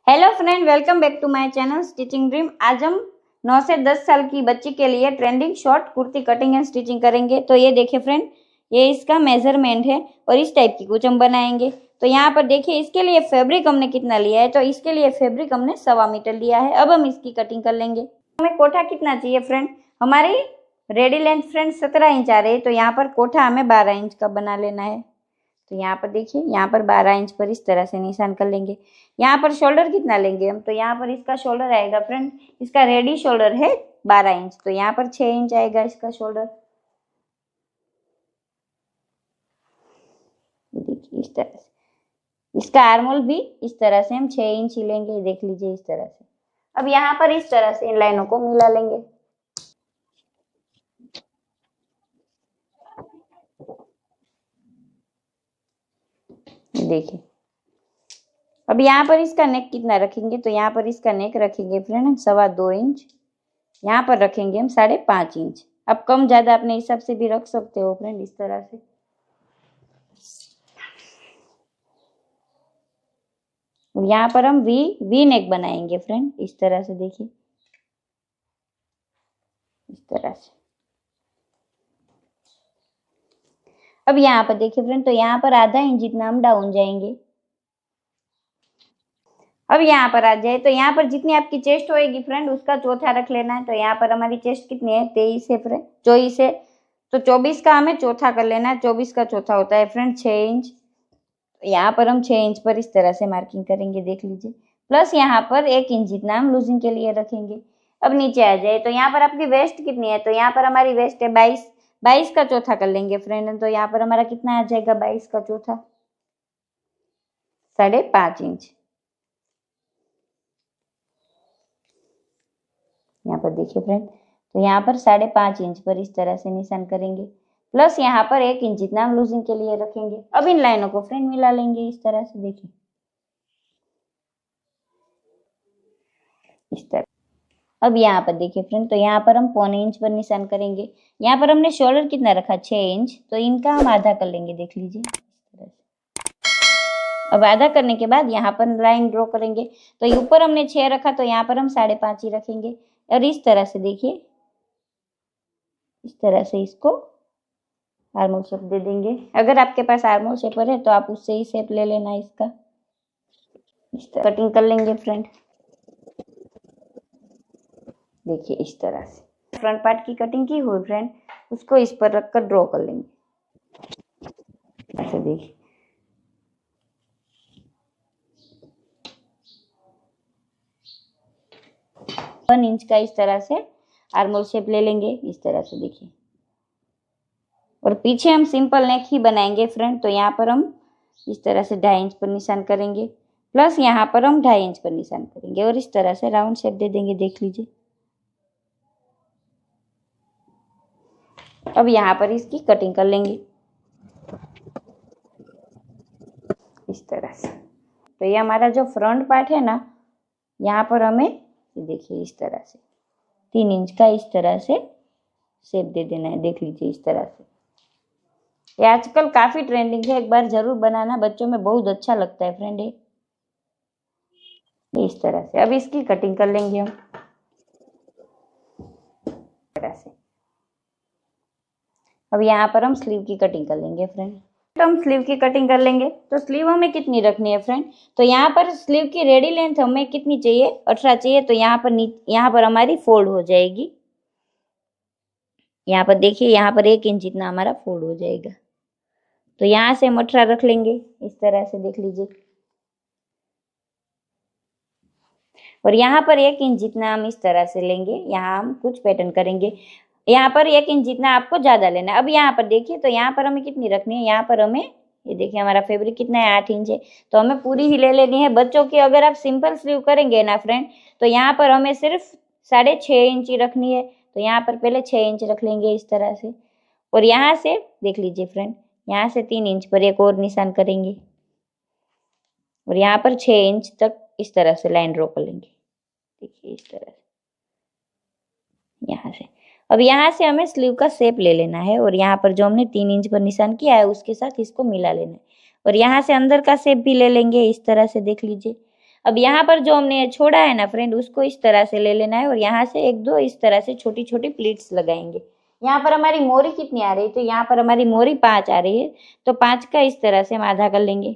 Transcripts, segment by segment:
Hello friend, welcome back to my channel stitching dream. आज हम 9 से 10 साल की बच्ची के लिए trending short kurti cutting and stitching करेंगे। तो ये देखिए फ्रेंड, ये इसका मेजरमेंट है और इस टाइप की कुछ हम बनाएंगे। तो यहाँ पर देखिए, इसके लिए फैब्रिक हमने कितना लिया है। तो इसके लिए फैब्रिक हमने 1.25 मीटर लिया है। अब हम इसकी कटिंग कर लेंगे। हमें कोठा कितना चाहिए फ्रेंड? हमारी रेडी लेंथ फ्रेंड 17 इंच आ रही है। तो यहाँ पर कोठा हमें 12 इंच का बना लेना है। तो यहाँ पर देखिए, यहाँ पर 12 इंच पर इस तरह से निशान कर लेंगे। यहाँ पर शोल्डर कितना लेंगे हम? तो यहाँ पर इसका शोल्डर आएगा फ्रेंड, इसका रेडी शोल्डर है 12 इंच। तो यहाँ पर 6 इंच आएगा इसका शोल्डर। देखिए इस तरह से इसका आर्मोल भी इस तरह से हम 6 इंच ही लेंगे। देख लीजिए इस तरह से। अब यहाँ पर इस तरह से इन लाइनों को मिला लेंगे। देखिए, अब यहाँ पर इसका नेक कितना रखेंगे? तो यहाँ पर इसका नेक रखेंगे फ्रेंड हम 2.25 इंच। यहाँ पर रखेंगे हम 5.5 इंच। अब कम ज्यादा अपने हिसाब से भी रख सकते हो फ्रेंड, इस तरह से। यहाँ पर हम वी नेक बनाएंगे फ्रेंड, इस तरह से। देखिए इस तरह से। अब यहाँ पर देखिए फ्रेंड, तो यहाँ पर आधा इंच जितना हम डाउन जाएंगे। अब यहाँ पर आ जाए तो यहाँ पर जितनी आपकी चेस्ट होएगी फ्रेंड, उसका चौथा रख लेना है। तो यहाँ पर हमारी चेस्ट कितनी है? 23 है फ्रेंड, 24 है। तो 24 का हमें चौथा कर लेना है। 24 का चौथा होता है फ्रेंड 6 इंच। तो यहाँ पर हम 6 इंच पर इस तरह से मार्किंग करेंगे। देख लीजिए। प्लस यहाँ पर 1 इंच जितना हम लूजिंग के लिए रखेंगे। अब नीचे आ जाए तो यहाँ पर आपकी वेस्ट कितनी है? तो यहाँ पर हमारी वेस्ट है 22। 22 का चौथा कर लेंगे फ्रेंड। तो यहाँ पर हमारा कितना आ जाएगा? 22 का चौथा 5.5 इंच। यहाँ पर देखिए फ्रेंड, तो यहाँ पर 5.5 इंच पर इस तरह से निशान करेंगे। प्लस यहाँ पर 1 इंच जितना हम लूजिंग के लिए रखेंगे। अब इन लाइनों को फ्रेंड मिला लेंगे इस तरह से। देखिए इस तरह। अब यहाँ पर देखिए फ्रेंड, तो यहाँ पर हम 1.25 इंच पर निशान करेंगे। यहाँ पर हमने शोल्डर कितना रखा? 6 इंच। तो इनका हम आधा कर लेंगे। देख लीजिए इस तरह से। अब आधा करने के बाद यहाँ पर लाइन ड्रॉ करेंगे। तो ऊपर हमने 6 रखा, तो यहाँ पर हम 5.5 ही रखेंगे। और इस तरह से देखिए, इस तरह से इसको आर्मोल शेप दे देंगे। अगर आपके पास आर्मोल शेपर है तो आप उससे ही शेप ले लेना इसका। इस तरह कटिंग कर लेंगे फ्रेंड। देखिए इस तरह से फ्रंट पार्ट की कटिंग की हुई फ्रेंड, उसको इस पर रखकर ड्रॉ कर लेंगे। ऐसे देखिए, वन इंच का इस तरह से आर्मोल शेप ले लेंगे इस तरह से। देखिए, और पीछे हम सिंपल नेक ही बनाएंगे फ्रेंड। तो यहाँ पर हम इस तरह से 2.5 इंच पर निशान करेंगे। प्लस यहाँ पर हम 2.5 इंच पर निशान करेंगे और इस तरह से राउंड शेप दे देंगे। देख लीजिए। अब यहाँ पर इसकी कटिंग कर लेंगे इस तरह से। तो ये हमारा जो फ्रंट पार्ट है ना, यहाँ पर हमें देखिए इस तरह से 3 इंच का इस तरह से शेप दे देना है। देख लीजिए इस तरह से। ये आजकल काफी ट्रेंडिंग है, एक बार जरूर बनाना, बच्चों में बहुत अच्छा लगता है फ्रेंड ये इस तरह से। अब इसकी कटिंग कर लेंगे हम इस तरह से। अब यहाँ पर हम स्लीव की कटिंग कर लेंगे फ्रेंड। तो हम स्लीव की कटिंग कर लेंगे। तो स्लीव हमें कितनी रखनी है फ्रेंड? तो यहाँ पर स्लीव की रेडी लेंथ हमें कितनी चाहिए? 18 चाहिए। तो यहाँ पर हमारी फोल्ड हो जाएगी। यहाँ पर देखिए, यहाँ पर 1 इंच जितना हमारा फोल्ड हो जाएगा। तो यहाँ से हम 18 रख लेंगे इस तरह से। देख लीजिए। और यहाँ पर 1 इंच जितना हम इस तरह से लेंगे। यहाँ हम कुछ पैटर्न करेंगे। यहाँ पर 1 इंच जितना आपको ज्यादा लेना है। अब यहाँ पर देखिए, तो यहाँ पर हमें कितनी रखनी है? यहाँ पर हमें, ये देखिए हमारा फैब्रिक कितना है? 8 इंच है। तो हमें पूरी ही ले लेनी है। बच्चों की अगर आप सिंपल स्लीव करेंगे ना फ्रेंड, तो यहाँ पर हमें सिर्फ 6.5 इंच ही रखनी है। तो यहाँ पर पहले 6 इंच रख लेंगे इस तरह से। और यहाँ से देख लीजिए फ्रेंड, यहाँ से 3 इंच पर एक और निशान करेंगे और यहाँ पर 6 इंच तक इस तरह से लाइन ड्रॉ कर लेंगे। देखिए इस तरह से यहाँ से। अब यहाँ से हमें स्लीव का शेप ले लेना है और यहाँ पर जो हमने 3 इंच पर निशान किया है उसके साथ इसको मिला लेना है। और यहाँ से अंदर का शेप भी ले लेंगे इस तरह से। देख लीजिए। अब यहाँ पर जो हमने छोड़ा है ना फ्रेंड, उसको इस तरह से ले लेना है और यहाँ से एक दो इस तरह से छोटी छोटी प्लीट्स लगाएंगे। यहाँ पर हमारी मोरी कितनी आ रही है, तो यहाँ पर हमारी मोरी 5 आ रही है, तो 5 का इस तरह से हम आधा कर लेंगे।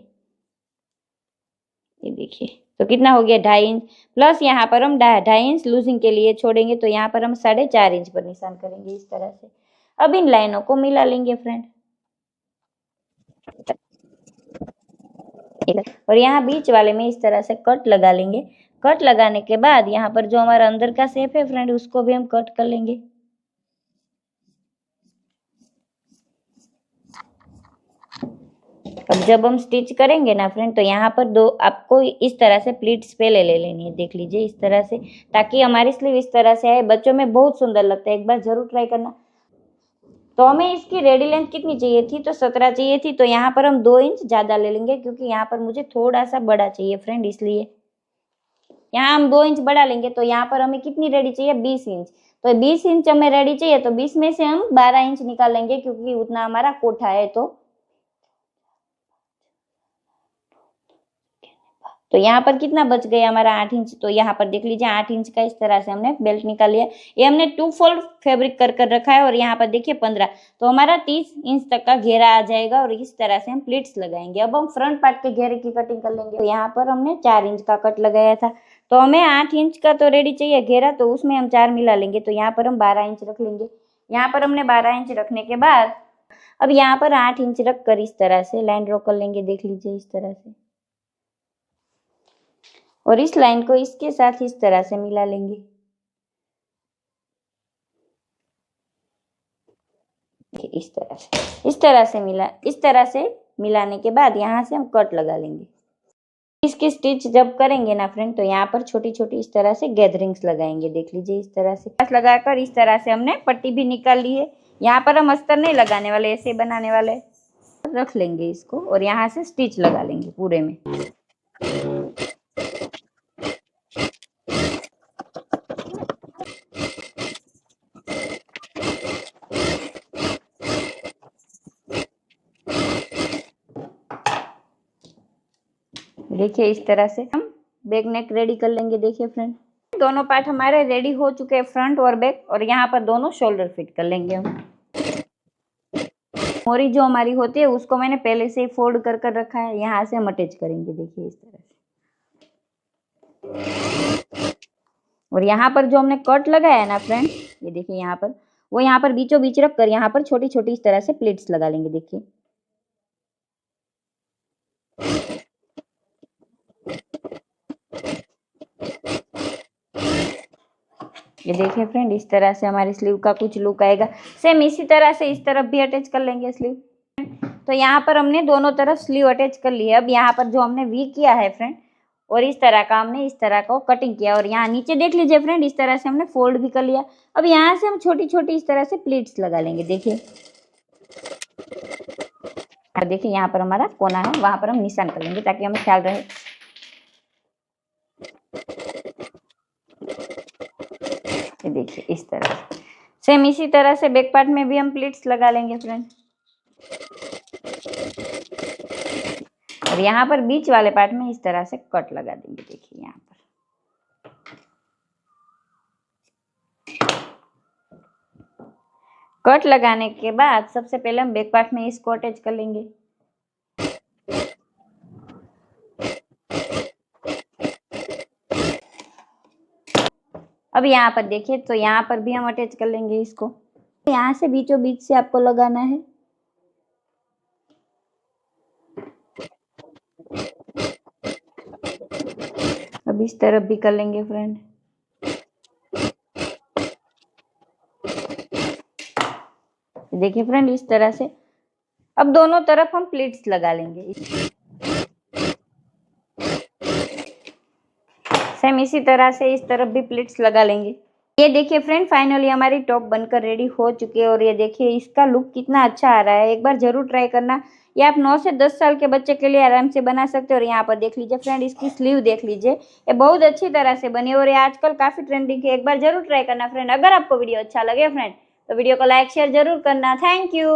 ये देखिए, तो कितना हो गया 2.5 इंच, प्लस यहाँ पर हम 2.5 इंच लूजिंग के लिए छोड़ेंगे, तो यहाँ पर हम 4.5 इंच पर निशान करेंगे इस तरह से। अब इन लाइनों को मिला लेंगे फ्रेंड, और यहाँ बीच वाले में इस तरह से कट लगा लेंगे। कट लगाने के बाद यहाँ पर जो हमारा अंदर का शेप है फ्रेंड, उसको भी हम कट कर लेंगे। अब जब हम स्टिच करेंगे ना फ्रेंड, तो यहाँ पर दो आपको इस तरह से प्लीट्स पे ले लेनी है, देख लीजिए इस तरह से, ताकि हमारी स्लीव इस तरह से आए। बच्चों में बहुत सुंदर लगता है, एक बार जरूर ट्राई करना। तो हमें इसकी रेडी लेंथ कितनी चाहिए थी, तो 17 चाहिए थी, तो यहाँ पर हम 2 इंच ज्यादा ले लेंगे, क्योंकि यहाँ पर मुझे थोड़ा सा बड़ा चाहिए फ्रेंड, इसलिए यहाँ हम 2 इंच बड़ा लेंगे। तो यहाँ पर हमें कितनी रेडी चाहिए, 20 इंच। तो 20 इंच हमें रेडी चाहिए, तो 20 में से हम 12 इंच निकाल लेंगे, क्योंकि उतना हमारा कोठा है। तो यहाँ पर कितना बच गया हमारा 8 इंच। तो यहाँ पर देख लीजिए 8 इंच का इस तरह से हमने बेल्ट निकाल लिया। ये हमने 2 फोल्ड फैब्रिक कर रखा है, और यहाँ पर देखिए 15, तो हमारा 30 इंच तक का घेरा आ जाएगा, और इस तरह से हम प्लीट्स लगाएंगे। अब हम फ्रंट पार्ट के घेरे की कटिंग कर लेंगे। तो यहाँ पर हमने 4 इंच का कट लगाया था, तो हमें 8 इंच का तो रेडी चाहिए घेरा, तो उसमें हम 4 मिला लेंगे, तो यहाँ पर हम 12 इंच रख लेंगे। यहाँ पर हमने 12 इंच रखने के बाद अब यहाँ पर 8 इंच रख कर इस तरह से लाइन ड्रॉ कर लेंगे, देख लीजिए इस तरह से, और इस लाइन को इसके साथ इस तरह से मिला लेंगे। इस तरह से मिलाने के बाद यहाँ से हम कट लगा लेंगे। इसकी स्टिच जब करेंगे ना फ्रेंड, तो यहाँ पर छोटी छोटी इस तरह से गैदरिंग्स लगाएंगे, देख लीजिए इस तरह से लगाकर इस तरह से हमने पट्टी भी निकाल ली है। यहाँ पर हम अस्तर नहीं लगाने वाले, ऐसे बनाने वाले, रख लेंगे इसको, और यहाँ से स्टिच लगा लेंगे पूरे में। देखिए इस तरह से हम बैक नेक रेडी कर लेंगे। देखिए फ्रेंड, दोनों पार्ट हमारे रेडी हो चुके हैं, फ्रंट और बैक, और यहाँ पर दोनों शोल्डर फिट कर लेंगे हम। मोरी जो हमारी होती है उसको मैंने पहले से ही फोल्ड कर रखा है, यहाँ से हम अटैच करेंगे, देखिए इस तरह से। और यहाँ पर जो हमने कट लगाया है ना फ्रेंड, ये देखिए यहाँ पर, वो यहाँ पर बीचों बीच रख कर यहाँ पर छोटी छोटी इस तरह से प्लेट्स लगा लेंगे। देखिए ये देखिए फ्रेंड, इस तरह से हमारी स्लीव का कुछ लुक आएगा। सेम इसी तरह से इस तरफ भी अटैच कर लेंगे स्लीव। तो यहाँ पर हमने दोनों तरफ स्लीव अटैच कर ली है। अब यहाँ पर जो हमने वी किया है फ्रेंड, और इस तरह का हमने इस तरह का कटिंग किया, और यहाँ नीचे देख लीजिए फ्रेंड, इस तरह से हमने फोल्ड भी कर लिया। अब यहाँ से हम छोटी छोटी इस तरह से प्लीट्स लगा लेंगे। देखिए देखिए यहाँ पर हमारा कोना है, वहां पर हम निशान कर लेंगे ताकि हमें ख्याल रहे। देखिए इस तरह सेम इसी तरह से बैक पार्ट में भी हम प्लीट्स लगा लेंगे फ्रेंड, और यहाँ पर बीच वाले पार्ट में इस तरह से कट लगा देंगे। देखिए यहाँ पर कट लगाने के बाद सबसे पहले हम बैक पार्ट में इसको अटैच कर लेंगे। अब यहाँ पर देखिए, तो यहाँ पर भी हम अटैच कर लेंगे इसको। यहाँ से बीचों बीच से आपको लगाना है। अब इस तरफ भी कर लेंगे फ्रेंड। देखिए फ्रेंड इस तरह से अब दोनों तरफ हम प्लीट्स लगा लेंगे। सेम इसी तरह से इस तरफ भी प्लीट्स लगा लेंगे। ये देखिए फ्रेंड, फाइनली हमारी टॉप बनकर रेडी हो चुकी है, और ये देखिए इसका लुक कितना अच्छा आ रहा है। एक बार जरूर ट्राई करना। ये आप 9 से 10 साल के बच्चे के लिए आराम से बना सकते हो। और यहाँ पर देख लीजिए फ्रेंड, इसकी स्लीव देख लीजिए, ये बहुत अच्छी तरह से बनी, और ये आजकल काफी ट्रेंडिंग है। एक बार जरूर ट्राई करना फ्रेंड। अगर आपको वीडियो अच्छा लगे फ्रेंड, तो वीडियो को लाइक शेयर जरूर करना। Thank you.